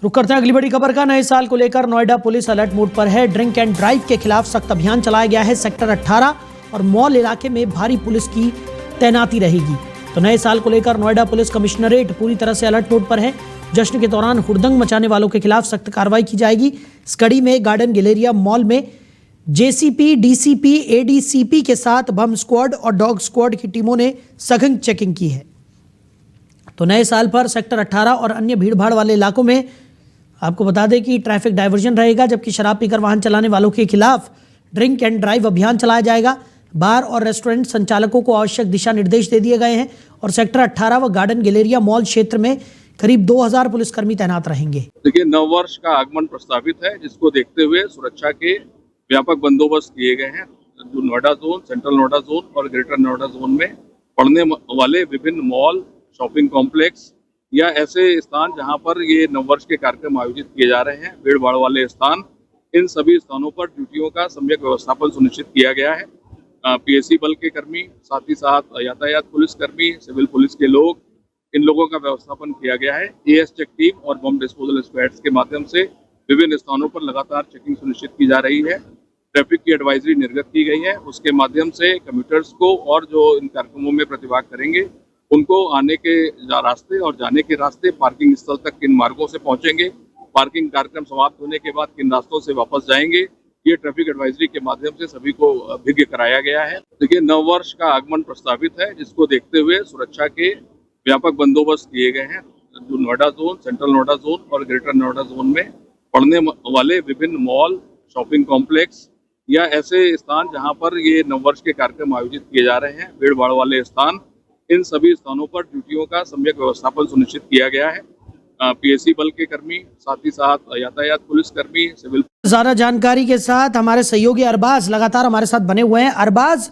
रुक करते हैं अगली बड़ी खबर का। नए साल को लेकर नोएडा पुलिस अलर्ट मोड पर है। ड्रिंक एंड ड्राइव के खिलाफ सख्त अभियान चलाया गया है। सेक्टर 18 और मॉल इलाके में भारी पुलिस की तैनाती रहेगी। तो नए साल को लेकर नोएडा पुलिस कमिश्नरेट पूरी तरह से अलर्ट मोड पर है। जश्न के दौरान हुड़दंग मचाने वालों के खिलाफ सख्त कार्रवाई की जाएगी। इस कड़ी में गार्डन गैलेरिया मॉल में जेसीपी, डीसीपी, एडीसीपी के साथ बम स्क्वाड और डॉग स्क्वाड की टीमों ने सघन चेकिंग की है। तो नए साल पर सेक्टर 18 और अन्य भीड़भाड़ वाले इलाकों में आपको बता दें कि ट्रैफिक डायवर्जन रहेगा, जबकि शराब पीकर वाहन चलाने वालों के खिलाफ ड्रिंक एंड ड्राइव अभियान चलाया जाएगा। बार और रेस्टोरेंट संचालकों को आवश्यक दिशा निर्देश दे दिए गए हैं और सेक्टर 18 व गार्डन गैलेरिया मॉल क्षेत्र में करीब 2000 पुलिसकर्मी तैनात रहेंगे। देखिए, नववर्ष का आगमन प्रस्तावित है, जिसको देखते हुए सुरक्षा के व्यापक बंदोबस्त किए गए हैं। जो Noida zone, central Noida zone और ग्रेटर नोएडा जोन में पड़ने वाले विभिन्न मॉल, शॉपिंग कॉम्प्लेक्स या ऐसे स्थान जहां पर ये नववर्ष के कार्यक्रम आयोजित किए जा रहे हैं, भीड़ भाड़ वाले स्थान, इन सभी स्थानों पर ड्यूटियों का सम्यक व्यवस्थापन सुनिश्चित किया गया है। पीएसी बल के कर्मी, साथ ही साथ यातायात पुलिस कर्मी, सिविल पुलिस के लोग, इन लोगों का व्यवस्थापन किया गया है। एएस चेक टीम और बम डिस्पोजल स्क्वाड्स के माध्यम से विभिन्न स्थानों पर लगातार चेकिंग सुनिश्चित की जा रही है। ट्रैफिक की एडवाइजरी निर्गत की गई है। उसके माध्यम से कम्यूटर्स को और जो इन कार्यक्रमों में प्रतिभाग करेंगे उनको आने के रास्ते और जाने के रास्ते, पार्किंग स्थल तक किन मार्गों से पहुंचेंगे, पार्किंग कार्यक्रम समाप्त होने के बाद किन रास्तों से वापस जाएंगे, ये ट्रैफिक एडवाइजरी के माध्यम से सभी को अभिज्ञ कराया गया है। देखिए, नववर्ष का आगमन प्रस्तावित है, जिसको देखते हुए सुरक्षा के व्यापक बंदोबस्त किए गए हैं। जो Noida zone, central Noida zone और ग्रेटर नोएडा जोन में पड़ने वाले विभिन्न मॉल, शॉपिंग कॉम्प्लेक्स या ऐसे स्थान जहां पर ये नववर्ष के कार्यक्रम आयोजित किए जा रहे हैं, भीड़ भाड़ वाले स्थान, इन सभी स्थानों पर ड्यूटियों का सम्यक व्यवस्थापन सुनिश्चित किया गया है। पीएसी बल के कर्मी, साथ ही साथ यातायात पुलिस कर्मी, सिविल। ज्यादा जानकारी के साथ हमारे सहयोगी अरबाज लगातार हमारे साथ बने हुए हैं। अरबाज,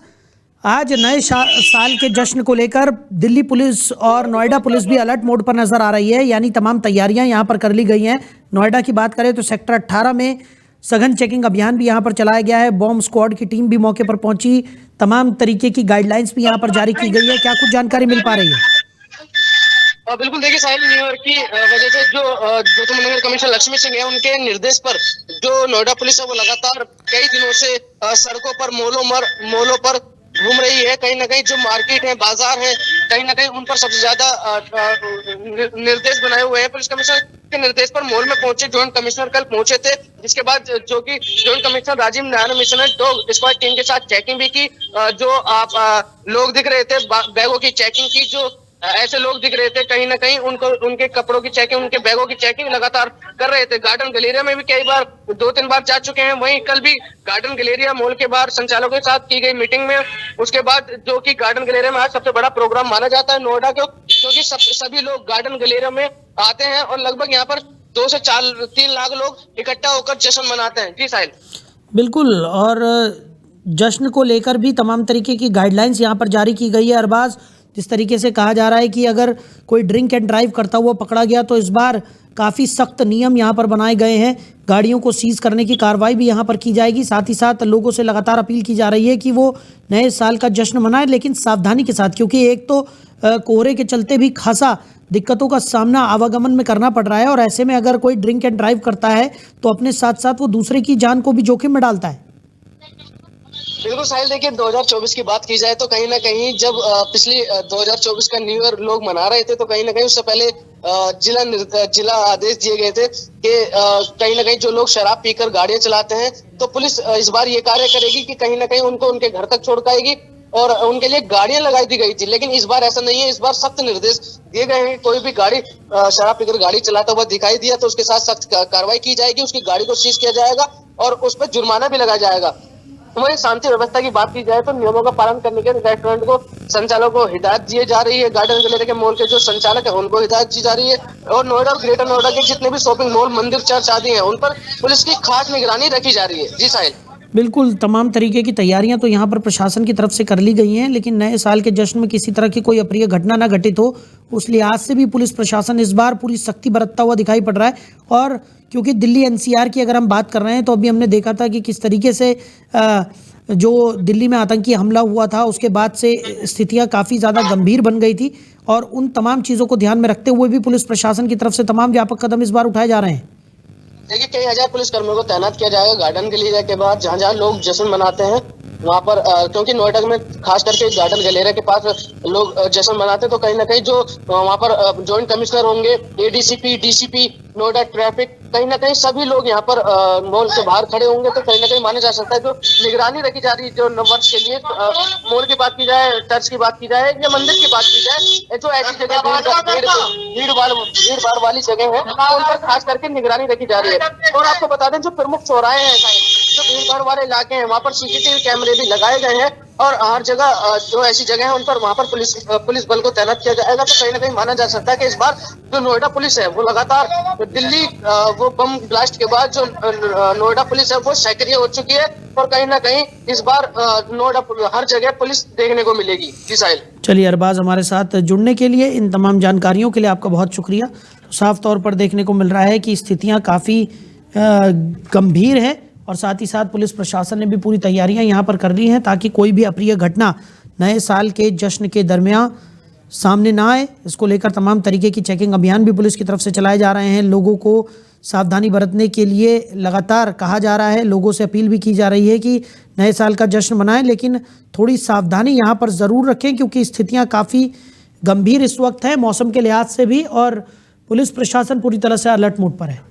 आज नए साल के जश्न को लेकर दिल्ली पुलिस और नोएडा पुलिस भी अलर्ट मोड पर नजर आ रही है, यानी तमाम तैयारियां यहां पर कर ली गई हैं। नोएडा की बात करें तो सेक्टर 18 में सघन चेकिंग अभियान भी यहां पर चलाया गया है। बॉम्ब स्क्वाड की टीम भी मौके पर पहुंची। तमाम तरीके की गाइडलाइंस भी यहां पर जारी की गई है। क्या कुछ जानकारी मिल पा रही है? बिल्कुल, देखिए साहिल, न्यू ईयर की वजह से जो गौतम नगर कमिश्नर लक्ष्मी सिंह है, उनके निर्देश पर जो नोएडा पुलिस है वो लगातार कई दिनों से सड़कों पर, मोलों पर घूम रही है। कहीं ना कहीं जो मार्केट है, बाजार है, कहीं ना कहीं उन पर सबसे ज्यादा निर्देश बनाए हुए हैं। पुलिस कमिश्नर के निर्देश पर मॉल में पहुंचे ज्वाइंट कमिश्नर कल पहुंचे थे, जिसके बाद जो कि ज्वाइंट कमिश्नर राजीव नारायण मिश्र ने डॉग स्क्वाड टीम के साथ चेकिंग भी की। जो आप लोग दिख रहे थे, बैगों की चेकिंग की, जो ऐसे लोग दिख रहे थे कहीं ना कहीं उनको उनके कपड़ों की चेकिंग, उनके बैगों की चेकिंग लगातार कर रहे थे। गार्डन गैलेरिया में भी कई बार 2-3 बार जा चुके हैं। वहीं कल भी गार्डन गैलेरिया मॉल के बाहर संचालकों के साथ की गई मीटिंग में, उसके बाद जो कि गार्डन गैलेरिया में आज सबसे बड़ा प्रोग्राम माना जाता है नोएडा को, क्योंकि सभी लोग गार्डन गैलेरिया में आते हैं और लगभग यहाँ पर 2 से 3 लाख लोग इकट्ठा होकर जश्न मनाते हैं। जी साहिल। बिल्कुल, और जश्न को लेकर भी तमाम तरीके की गाइडलाइंस यहाँ पर जारी की गई है। अरबाज, जिस तरीके से कहा जा रहा है कि अगर कोई ड्रिंक एंड ड्राइव करता हुआ पकड़ा गया तो इस बार काफ़ी सख्त नियम यहाँ पर बनाए गए हैं। गाड़ियों को सीज करने की कार्रवाई भी यहाँ पर की जाएगी। साथ ही साथ लोगों से लगातार अपील की जा रही है कि वो नए साल का जश्न मनाएं, लेकिन सावधानी के साथ, क्योंकि एक तो कोहरे के चलते भी खासा दिक्कतों का सामना आवागमन में करना पड़ रहा है, और ऐसे में अगर कोई ड्रिंक एंड ड्राइव करता है तो अपने साथ साथ वो दूसरे की जान को भी जोखिम में डालता है। बिल्कुल साहिल, देखिए 2024 की बात की जाए तो कहीं ना कहीं जब पिछली 2024 का न्यू ईयर लोग मना रहे थे, तो कहीं ना कहीं उससे पहले जिला आदेश दिए गए थे कि कहीं ना कहीं जो लोग शराब पीकर गाड़ियां चलाते हैं, तो पुलिस इस बार ये कार्य करेगी कि कहीं ना कहीं उनको उनके घर तक छोड़ पाएगी और उनके लिए गाड़ियां लगाई दी गई थी। लेकिन इस बार ऐसा नहीं है। इस बार सख्त निर्देश दिए गए हैं। कोई भी गाड़ी शराब पीकर गाड़ी चलाता हुआ दिखाई दिया तो उसके साथ सख्त कार्रवाई की जाएगी। उसकी गाड़ी को सीज किया जाएगा और उस पर जुर्माना भी लगाया जाएगा। वहीं शांति व्यवस्था की बात की जाए तो नियमों का पालन करने के रेस्टोरेंट को, संचालकों को हिदायत दी जा रही है। गार्डन गैलेरिया के मॉल के जो संचालक है उनको हिदायत दी जा रही है, और नोएडा और ग्रेटर नोएडा के जितने भी शॉपिंग मॉल, मंदिर, चर्च आदि हैं, उन पर पुलिस की खास निगरानी रखी जा रही है। जी साहिल। बिल्कुल, तमाम तरीके की तैयारियां तो यहाँ पर प्रशासन की तरफ से कर ली गई हैं, लेकिन नए साल के जश्न में किसी तरह की कोई अप्रिय घटना ना घटित हो, उस लिहाज से भी पुलिस प्रशासन इस बार पूरी सख्ती बरतता हुआ दिखाई पड़ रहा है। और क्योंकि दिल्ली एनसीआर की अगर हम बात कर रहे हैं तो अभी हमने देखा था कि किस तरीके से जो दिल्ली में आतंकी हमला हुआ था, उसके बाद से स्थितियां काफ़ी ज़्यादा गंभीर बन गई थी और उन तमाम चीज़ों को ध्यान में रखते हुए भी पुलिस प्रशासन की तरफ से तमाम व्यापक कदम इस बार उठाए जा रहे हैं? देखिए, कई हजार पुलिसकर्मियों को तैनात किया जाएगा गार्डन गैलेरिया के बाद, जहां जहां लोग जश्न मनाते हैं वहां पर, क्योंकि नोएडा में खास करके गार्डन गैलेरिया के पास लोग जश्न मनाते हैं, तो कहीं ना कहीं जो वहां पर जॉइंट कमिश्नर होंगे, एडीसीपी, डीसीपी, नोएडा ट्रैफिक, कहीं ना कहीं सभी लोग यहाँ पर मॉल के बाहर खड़े होंगे। तो कहीं ना कहीं माना जा सकता है जो निगरानी रखी जा रही है जो वर्ष के लिए, मॉल की बात की जाए, चर्च की बात की जाए या मंदिर की बात की जाए, जो ऐसी जगह भीड़ भाड़ वाली जगह है उन पर खास करके निगरानी रखी जा रही है। और आपको बता दें, जो प्रमुख चौराहे हैं, जो भीड़ भाड़ वाले इलाके हैं, वहाँ पर सीसीटीवी कैमरे भी लगाए गए हैं और हर जगह जो ऐसी जगह है उन पर वहाँ पर पुलिस बल को तैनात किया जाएगा। तो कहीं ना कहीं माना जा सकता है कि इस बार जो नोएडा पुलिस है वो लगातार दिल्ली वो बम ब्लास्ट के बाद जो नोएडा पुलिस है वो सक्रिय हो चुकी है और कहीं ना कहीं इस बार नोएडा हर जगह पुलिस देखने को मिलेगी। जी साहिल। चलिए अरबाज, हमारे साथ जुड़ने के लिए, इन तमाम जानकारियों के लिए आपका बहुत शुक्रिया। साफ तौर पर देखने को मिल रहा है कि स्थितियां काफ़ी गंभीर है और साथ ही साथ पुलिस प्रशासन ने भी पूरी तैयारियां यहां पर कर ली हैं ताकि कोई भी अप्रिय घटना नए साल के जश्न के दरमियान सामने ना आए। इसको लेकर तमाम तरीके की चेकिंग अभियान भी पुलिस की तरफ से चलाए जा रहे हैं। लोगों को सावधानी बरतने के लिए लगातार कहा जा रहा है, लोगों से अपील भी की जा रही है कि नए साल का जश्न मनाएं, लेकिन थोड़ी सावधानी यहाँ पर ज़रूर रखें क्योंकि स्थितियाँ काफ़ी गंभीर इस वक्त हैं मौसम के लिहाज से भी, और पुलिस प्रशासन पूरी तरह से अलर्ट मोड पर है।